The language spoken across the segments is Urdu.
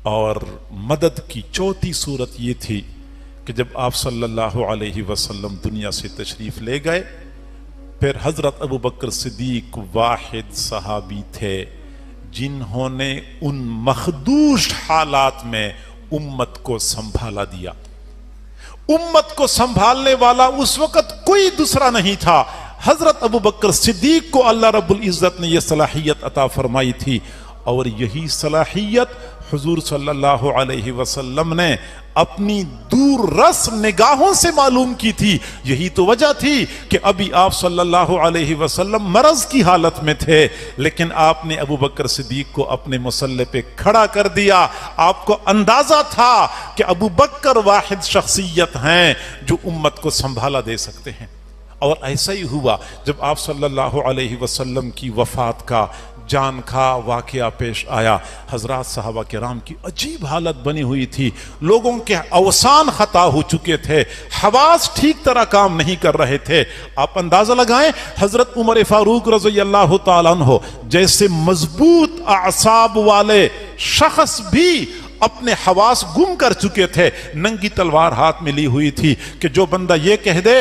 اور مدد کی چوتھی صورت یہ تھی کہ جب آپ صلی اللہ علیہ وسلم دنیا سے تشریف لے گئے، پھر حضرت ابو بکر صدیق واحد صحابی تھے جنہوں نے ان مخدوش حالات میں امت کو سنبھالا دیا۔ امت کو سنبھالنے والا اس وقت کوئی دوسرا نہیں تھا، حضرت ابو بکر صدیق کو اللہ رب العزت نے یہ صلاحیت عطا فرمائی تھی، اور یہی صلاحیت حضور صلی اللہ علیہ وسلم نے اپنی دور رس نگاہوں سے معلوم کی تھی۔ یہی تو وجہ تھی کہ ابھی آپ صلی اللہ علیہ وسلم مرض کی حالت میں تھے، لیکن آپ نے ابو بکر صدیق کو اپنے مصلی پہ کھڑا کر دیا۔ آپ کو اندازہ تھا کہ ابو بکر واحد شخصیت ہیں جو امت کو سنبھالا دے سکتے ہیں، اور ایسا ہی ہوا جب آپ صلی اللہ علیہ وسلم کی وفات کا جان کا واقعہ پیش آیا۔ حضرات صحابہ کرام کی عجیب حالت بنی ہوئی تھی، لوگوں کے اوسان خطا ہو چکے تھے، حواس ٹھیک طرح کام نہیں کر رہے تھے۔ آپ اندازہ لگائیں، حضرت عمر فاروق رضی اللہ تعالیٰ عنہ جیسے مضبوط اعصاب والے شخص بھی اپنے حواس گم کر چکے تھے، ننگی تلوار ہاتھ میں لی ہوئی تھی کہ جو بندہ یہ کہہ دے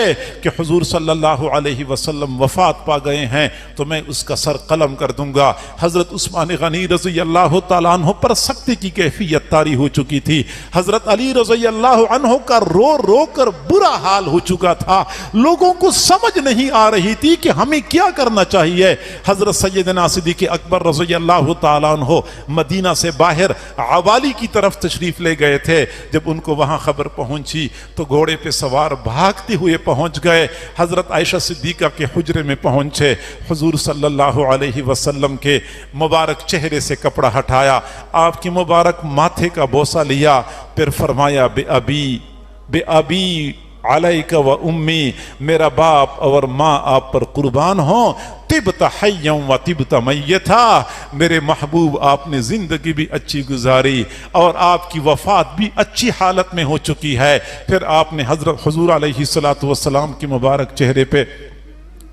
کہ حضور صلی اللہ علیہ وسلم وفات پا گئے ہیں تو میں اس کا سر قلم کر دوں گا۔ حضرت عثمان غنی رضی اللہ تعالیٰ عنہ پر سختی کی کیفیت طاری ہو چکی تھی، حضرت علی رضی اللہ عنہ کا رو رو کر برا حال ہو چکا تھا، لوگوں کو سمجھ نہیں آ رہی تھی کہ ہمیں کیا کرنا چاہیے۔ حضرت سیدنا صدیق اکبر رضی اللہ تعالیٰ عنہ مدینہ سے باہر عوالی کی طرف تشریف لے گئے تھے۔ جب ان کو وہاں خبر پہنچی تو گھوڑے پہ سوار بھاگتے ہوئے پہنچ گئے، حضرت عائشہ صدیقہ کے حجرے میں پہنچے، حضور صلی اللہ علیہ وسلم کے مبارک چہرے سے کپڑا ہٹایا، آپ کی مبارک ماتھے کا بوسہ لیا، پھر فرمایا بے ابی علیک و امی، میرا باپ اور ماں آپ پر قربان ہوں، طبت حیا و طبت میتا، میرے محبوب آپ نے زندگی بھی اچھی گزاری اور آپ کی وفات بھی اچھی حالت میں ہو چکی ہے۔ پھر آپ نے حضرت حضور علیہ السلام کی مبارک چہرے پہ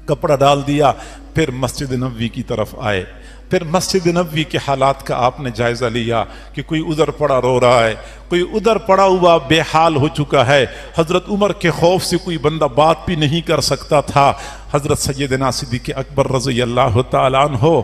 کپڑا ڈال دیا، پھر مسجد نبوی کی طرف آئے، پھر مسجد نبوی کے حالات کا آپ نے جائزہ لیا کہ کوئی ادھر پڑا رو رہا ہے، کوئی ادھر پڑا ہوا بے حال ہو چکا ہے۔ حضرت عمر کے خوف سے کوئی بندہ بات بھی نہیں کر سکتا تھا۔ حضرت سیدنا صدیق اکبر رضی اللہ تعالیٰ عنہ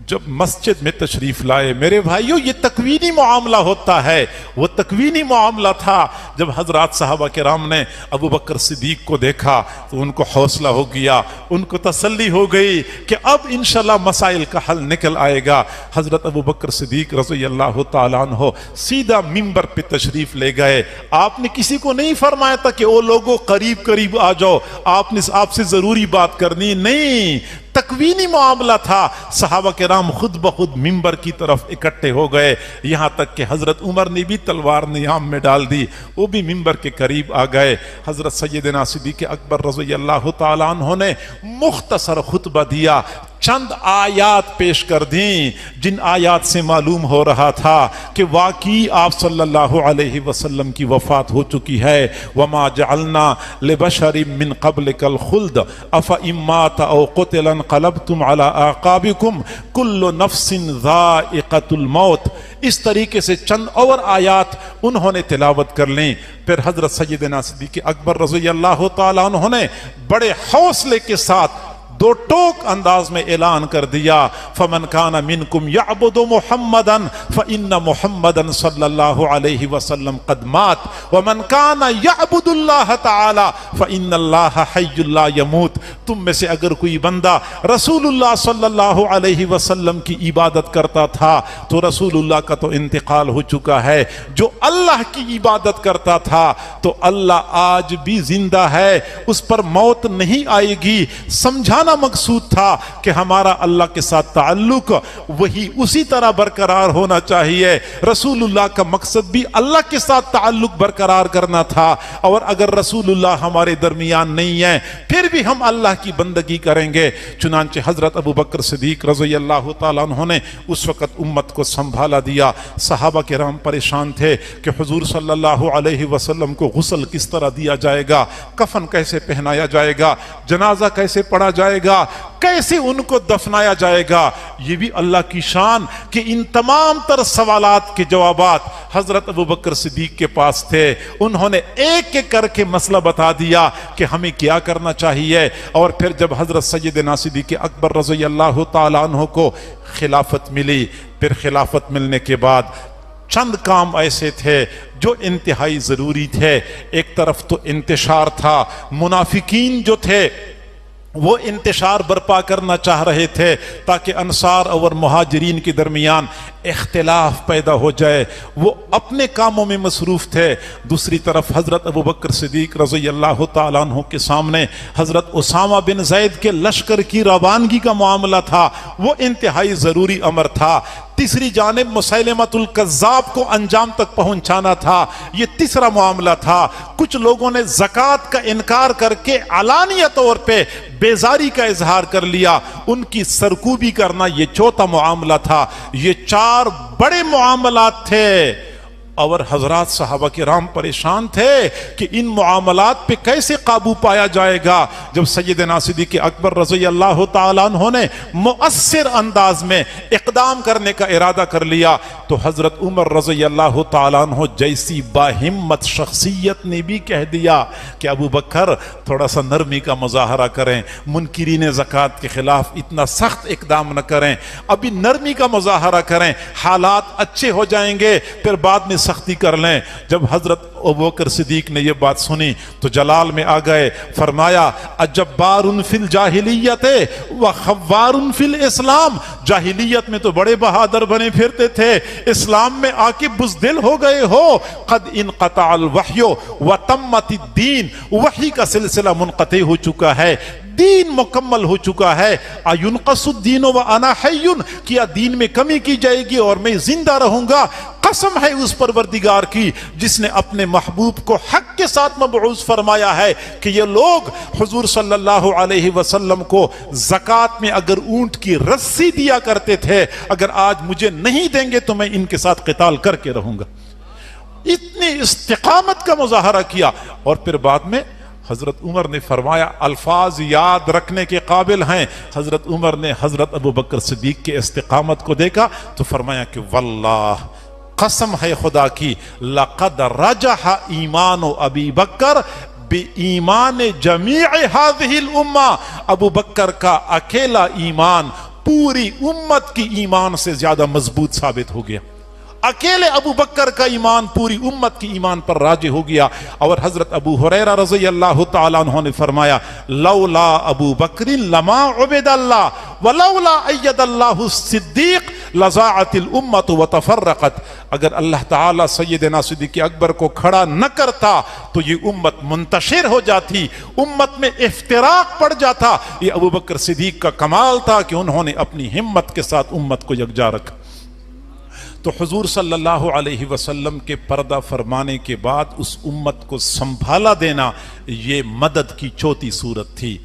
جب مسجد میں تشریف لائے، میرے بھائیو یہ تکوینی معاملہ ہوتا ہے، وہ تکوینی معاملہ تھا۔ جب حضرات صحابہ کرام نے ابو بکر صدیق کو دیکھا تو ان کو حوصلہ ہو گیا، ان کو تسلی ہو گئی کہ اب انشاءاللہ مسائل کا حل نکل آئے گا۔ حضرت ابو بکر صدیق رضی اللہ تعالیٰ عنہ سیدھا منبر پہ تشریف لے گئے۔ آپ نے کسی کو نہیں فرمایا تھا کہ او لوگوں قریب قریب آ جاؤ، آپ نے آپ سے ضروری بات کرنی، نہیں، تکوینی معاملہ تھا۔ صحابہ کرام خود بخود منبر کی طرف اکٹھے ہو گئے، یہاں تک کہ حضرت عمر نے بھی تلوار نیام میں ڈال دی، وہ بھی منبر کے قریب آ گئے۔ حضرت سیدنا صدیق اکبر رضی اللہ تعالیٰ عنہ نے مختصر خطبہ دیا، چند آیات پیش کر دیں جن آیات سے معلوم ہو رہا تھا کہ واقعی آپ صلی اللہ علیہ وسلم کی وفات ہو چکی ہے۔ وما جعلنا لبشر من قبلک الخلد افإن مات او قتل انقلبتم على اعقابکم کل نفس ذائقۃ الموت۔ اس طریقے سے چند اور آیات انہوں نے تلاوت کر لیں۔ پھر حضرت سیدنا صدیق اکبر رضی اللہ تعالیٰ عنہ نے بڑے حوصلے کے ساتھ دو ٹوک انداز میں اعلان کر دیا، فمن کان منکم یعبد محمدا فإن محمدا صلی اللہ علیہ وسلم قد مات ومن کان یعبد اللہ تعالی فإن اللہ حی لا یموت۔ تم میں سے اگر کوئی بندہ رسول اللہ صلی اللہ علیہ وسلم کی عبادت کرتا تھا تو رسول اللہ کا تو انتقال ہو چکا ہے، جو اللہ کی عبادت کرتا تھا تو اللہ آج بھی زندہ ہے، اس پر موت نہیں آئے گی۔ سمجھانا مقصود تھا کہ ہمارا اللہ کے ساتھ تعلق وہی اسی طرح برقرار ہونا چاہیے۔ رسول اللہ کا مقصد بھی اللہ کے ساتھ تعلق برقرار کرنا تھا، اور اگر رسول اللہ ہمارے درمیان نہیں ہے پھر بھی ہم اللہ کی بندگی کریں گے۔ چنانچہ حضرت ابو بکر صدیق رضی اللہ تعالیٰ عنہ نے اس وقت امت کو سنبھالا دیا۔ صحابہ کرام پریشان تھے کہ حضور صلی اللہ علیہ وسلم کو غسل کس طرح دیا جائے گا، کفن کیسے پہنایا جائے گا، جنازہ کیسے پڑھا جائے گا، کیسے ان کو دفنایا جائے گا۔ یہ بھی اللہ کی شان کہ ان تمام تر سوالات کے جوابات حضرت ابو بکر صدیق کے پاس تھے، انہوں نے ایک ایک کر کے مسئلہ بتا دیا کہ ہمیں کیا کرنا چاہیے۔ اور پھر جب حضرت سیدنا صدیق اکبر رضی اللہ تعالیٰ عنہ کو خلافت ملی، پھر خلافت ملنے کے بعد چند کام ایسے تھے جو انتہائی ضروری تھے۔ ایک طرف تو انتشار تھا، منافقین جو تھے وہ انتشار برپا کرنا چاہ رہے تھے تاکہ انصار اور مہاجرین کے درمیان اختلاف پیدا ہو جائے، وہ اپنے کاموں میں مصروف تھے۔ دوسری طرف حضرت ابو بکر صدیق رضی اللہ تعالیٰ عنہ کے سامنے حضرت اسامہ بن زید کے لشکر کی روانگی کا معاملہ تھا، وہ انتہائی ضروری امر تھا۔ تیسری جانب مسیلمۃ الکذاب کو انجام تک پہنچانا تھا، یہ تیسرا معاملہ تھا۔ کچھ لوگوں نے زکوٰۃ کا انکار کر کے علانیہ طور پہ بیزاری کا اظہار کر لیا، ان کی سرکوبی کرنا یہ چوتھا معاملہ تھا۔ یہ چار بڑے معاملات تھے، اور حضرات صحابہ کرام پریشان تھے کہ ان معاملات پہ کیسے قابو پایا جائے گا۔ جب سیدنا صدیق اکبر رضی اللہ تعالیٰ عنہ نے مؤثر انداز میں اقدام کرنے کا ارادہ کر لیا تو حضرت عمر رضی اللہ تعالیٰ عنہ جیسی باہمت شخصیت نے بھی کہہ دیا کہ ابو بکر تھوڑا سا نرمی کا مظاہرہ کریں، منکرین زکوٰۃ کے خلاف اتنا سخت اقدام نہ کریں، ابھی نرمی کا مظاہرہ کریں، حالات اچھے ہو جائیں گے پھر بعد میں سختی کر لیں۔ جب حضرت ابو بکر صدیق نے یہ بات سنی تو جلال میں آ گئے، فرمایا اجبار فی الجاہلیت وخوار فی الاسلام، جاہلیت میں تو بڑے بہادر بنے پھرتے تھے، اسلام میں آ کے بزدل ہو گئے ہو۔ قد انقطع الوحی وتمت الدین، وحی کا سلسلہ منقطع ہو چکا ہے، دین مکمل ہو چکا ہے۔ اینقص الدین وانا حی، کیا دین میں کمی کی جائے گی اور میں زندہ رہوں گا؟ قسم ہے اس پروردگار کی جس نے اپنے محبوب کو حق کے ساتھ مبعوث فرمایا ہے کہ یہ لوگ حضور صلی اللہ علیہ وسلم کو زکوٰۃ میں اگر اونٹ کی رسی دیا کرتے تھے، اگر آج مجھے نہیں دیں گے تو میں ان کے ساتھ قتال کر کے رہوں گا۔ اتنی استقامت کا مظاہرہ کیا۔ اور پھر بعد میں حضرت عمر نے فرمایا، الفاظ یاد رکھنے کے قابل ہیں، حضرت عمر نے حضرت ابو بکر صدیق کے استقامت کو دیکھا تو فرمایا کہ واللہ، قسم ہے خدا کی، لقد رجح ایمان ابی بکر بایمان جمیع هذه الامہ، ابو بکر کا اکیلا ایمان پوری امت کی ایمان سے زیادہ مضبوط ثابت ہو گیا۔ اکیلے ابو بکر کا ایمان پوری امت کی ایمان پر راجع ہو گیا۔ اور حضرت ابو ہریرہ رضی اللہ تعالیٰ عنہ نے فرمایا، لولا ابو بکر لما عبد اللہ ولولا اید اللہ الصدیق لضاعت الامت وتفرقت، اگر اللہ تعالیٰ سیدنا صدیق اکبر کو کھڑا نہ کرتا تو یہ امت منتشر ہو جاتی، امت میں افتراق پڑ جاتا۔ یہ ابو بکر صدیق کا کمال تھا کہ انہوں نے اپنی ہمت کے ساتھ امت کو یکجا رکھا۔ تو حضور صلی اللہ علیہ وسلم کے پردہ فرمانے کے بعد اس امت کو سنبھالا دینا، یہ مدد کی چوتھی صورت تھی۔